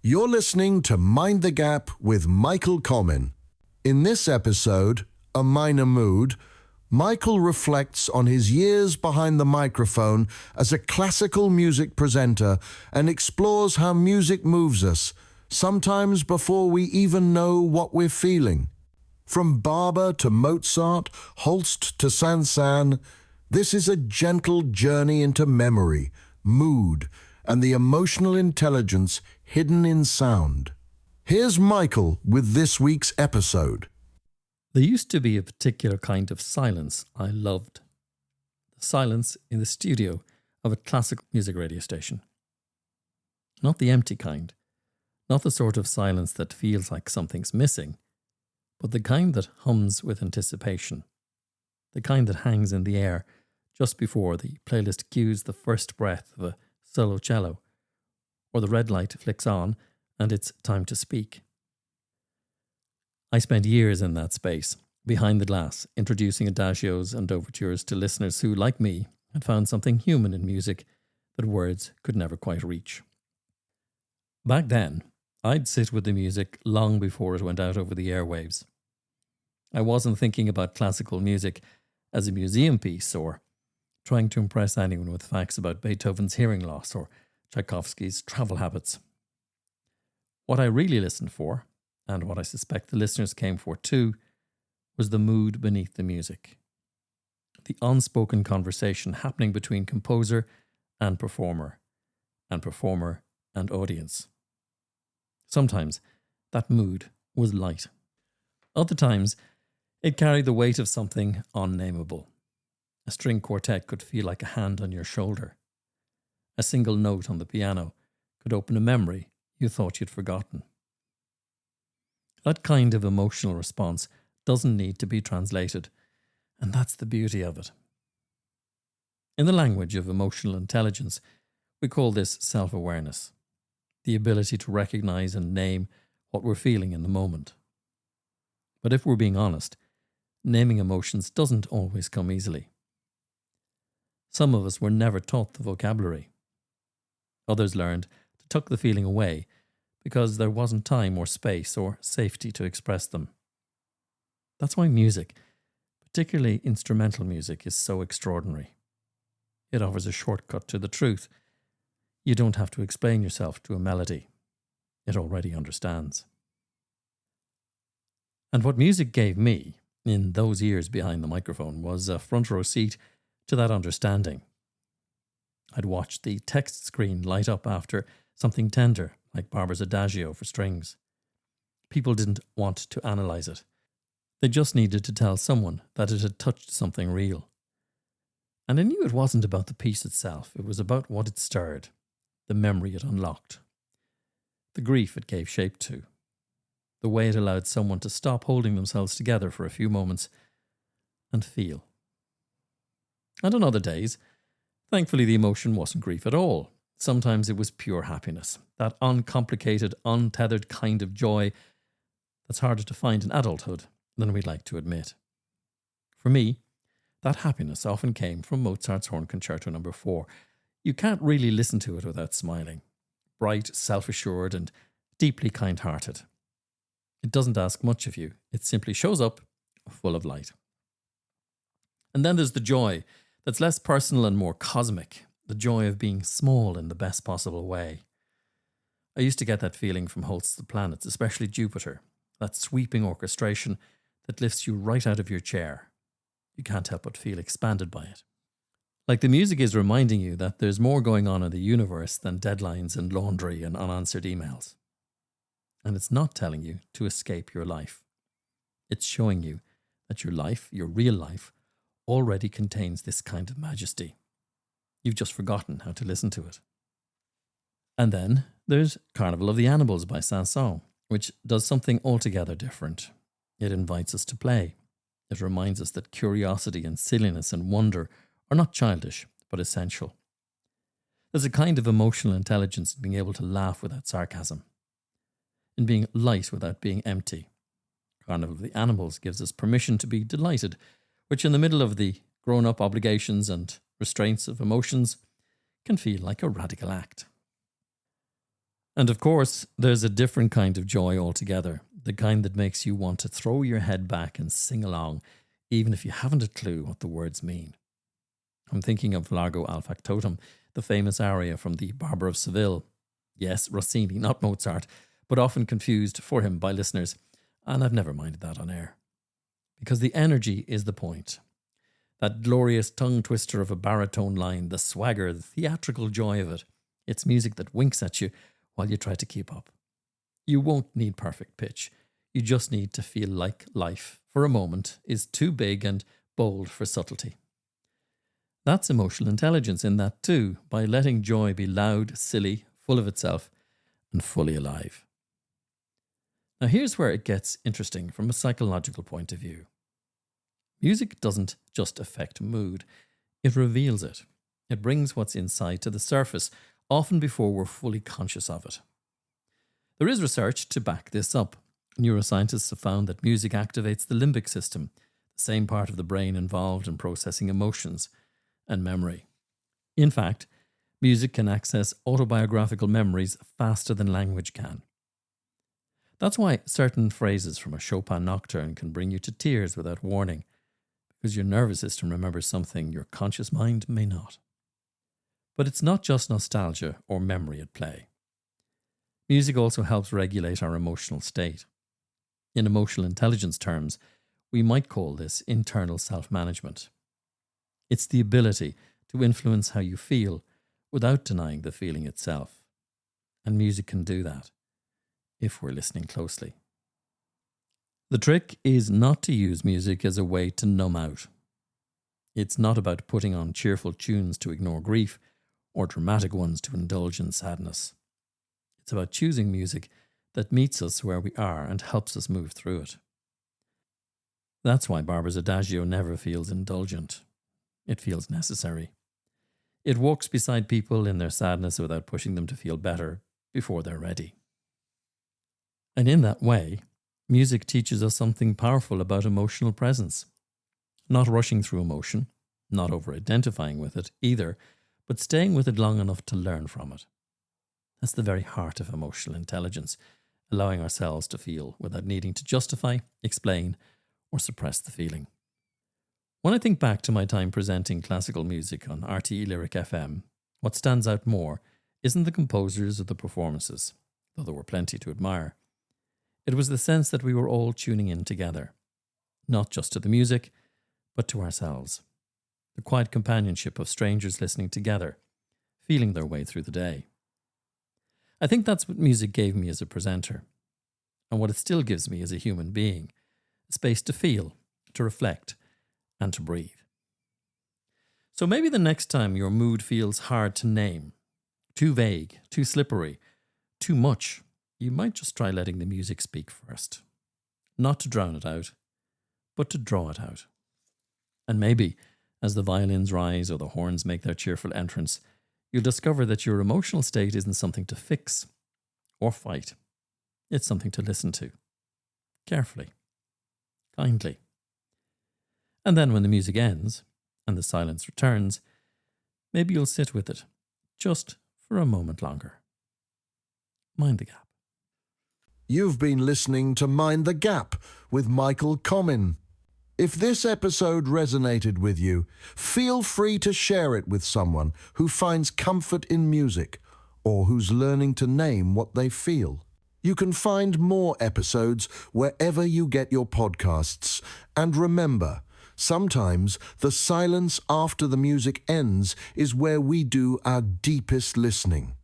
You're listening to Mind the Gap with Michael Comyn. In this episode, A Minor Mood, Michael reflects on his years behind the microphone as a classical music presenter and explores how music moves us, sometimes before we even know what we're feeling. From Barber to Mozart, Holst to Saint-Saëns, this is a gentle journey into memory, mood, and the emotional intelligence hidden in sound. Here's Michael with this week's episode. There used to be a particular kind of silence I loved. The silence in the studio of a classical music radio station. Not the empty kind. Not the sort of silence that feels like something's missing, but the kind that hums with anticipation. The kind that hangs in the air just before the playlist cues the first breath of a solo cello, or the red light flicks on and it's time to speak. I spent years in that space, behind the glass, introducing adagios and overtures to listeners who, like me, had found something human in music that words could never quite reach. Back then, I'd sit with the music long before it went out over the airwaves. I wasn't thinking about classical music as a museum piece or trying to impress anyone with facts about Beethoven's hearing loss or Tchaikovsky's travel habits. What I really listened for, and what I suspect the listeners came for too, was the mood beneath the music. The unspoken conversation happening between composer and performer and audience. Sometimes that mood was light. Other times it carried the weight of something unnameable. A string quartet could feel like a hand on your shoulder. A single note on the piano could open a memory you thought you'd forgotten. That kind of emotional response doesn't need to be translated, and that's the beauty of it. In the language of emotional intelligence, we call this self-awareness, the ability to recognize and name what we're feeling in the moment. But if we're being honest, naming emotions doesn't always come easily. Some of us were never taught the vocabulary. Others learned to tuck the feeling away because there wasn't time or space or safety to express them. That's why music, particularly instrumental music, is so extraordinary. It offers a shortcut to the truth. You don't have to explain yourself to a melody. It already understands. And what music gave me, in those years behind the microphone, was a front row seat to that understanding. I'd watch the text screen light up after something tender, like Barber's Adagio for strings. People didn't want to analyse it. They just needed to tell someone that it had touched something real. And I knew it wasn't about the piece itself. It was about what it stirred, the memory it unlocked, the grief it gave shape to, the way it allowed someone to stop holding themselves together for a few moments and feel. And on other days, thankfully the emotion wasn't grief at all. Sometimes it was pure happiness, that uncomplicated, untethered kind of joy that's harder to find in adulthood than we'd like to admit. For me, that happiness often came from Mozart's Horn Concerto No. 4. You can't really listen to it without smiling. Bright, self-assured, and deeply kind-hearted. It doesn't ask much of you. It simply shows up full of light. And then there's the joy that's less personal and more cosmic, the joy of being small in the best possible way. I used to get that feeling from Holst's The Planets, especially Jupiter, that sweeping orchestration that lifts you right out of your chair. You can't help but feel expanded by it. Like the music is reminding you that there's more going on in the universe than deadlines and laundry and unanswered emails. And it's not telling you to escape your life. It's showing you that your life, your real life, already contains this kind of majesty. You've just forgotten how to listen to it. And then there's Carnival of the Animals by Saint-Saëns, which does something altogether different. It invites us to play. It reminds us that curiosity and silliness and wonder are not childish, but essential. There's a kind of emotional intelligence in being able to laugh without sarcasm, in being light without being empty. Carnival of the Animals gives us permission to be delighted, which in the middle of the grown-up obligations and restraints of emotions can feel like a radical act. And of course, there's a different kind of joy altogether, the kind that makes you want to throw your head back and sing along, even if you haven't a clue what the words mean. I'm thinking of Largo al Factotum, the famous aria from the Barber of Seville. Yes, Rossini, not Mozart, but often confused for him by listeners, and I've never minded that on air. Because the energy is the point. That glorious tongue twister of a baritone line, the swagger, the theatrical joy of it. It's music that winks at you while you try to keep up. You won't need perfect pitch. You just need to feel like life, for a moment, is too big and bold for subtlety. That's emotional intelligence in that too, by letting joy be loud, silly, full of itself, and fully alive. Now here's where it gets interesting from a psychological point of view. Music doesn't just affect mood, it reveals it. It brings what's inside to the surface, often before we're fully conscious of it. There is research to back this up. Neuroscientists have found that music activates the limbic system, the same part of the brain involved in processing emotions and memory. In fact, music can access autobiographical memories faster than language can. That's why certain phrases from a Chopin nocturne can bring you to tears without warning, because your nervous system remembers something your conscious mind may not. But it's not just nostalgia or memory at play. Music also helps regulate our emotional state. In emotional intelligence terms, we might call this internal self-management. It's the ability to influence how you feel without denying the feeling itself. And music can do that, if we're listening closely. The trick is not to use music as a way to numb out. It's not about putting on cheerful tunes to ignore grief or dramatic ones to indulge in sadness. It's about choosing music that meets us where we are and helps us move through it. That's why Barber's Adagio never feels indulgent. It feels necessary. It walks beside people in their sadness without pushing them to feel better before they're ready. And in that way, music teaches us something powerful about emotional presence. Not rushing through emotion, not over-identifying with it either, but staying with it long enough to learn from it. That's the very heart of emotional intelligence, allowing ourselves to feel without needing to justify, explain, or suppress the feeling. When I think back to my time presenting classical music on RTE Lyric FM, what stands out more isn't the composers or the performances, though there were plenty to admire. It was the sense that we were all tuning in together, not just to the music, but to ourselves. The quiet companionship of strangers listening together, feeling their way through the day. I think that's what music gave me as a presenter, and what it still gives me as a human being, a space to feel, to reflect, and to breathe. So maybe the next time your mood feels hard to name, too vague, too slippery, too much, you might just try letting the music speak first. Not to drown it out, but to draw it out. And maybe, as the violins rise or the horns make their cheerful entrance, you'll discover that your emotional state isn't something to fix or fight. It's something to listen to. Carefully. Kindly. And then when the music ends and the silence returns, maybe you'll sit with it, just for a moment longer. Mind the gap. You've been listening to Mind the Gap with Michael Comyn. If this episode resonated with you, feel free to share it with someone who finds comfort in music or who's learning to name what they feel. You can find more episodes wherever you get your podcasts. And remember, sometimes the silence after the music ends is where we do our deepest listening.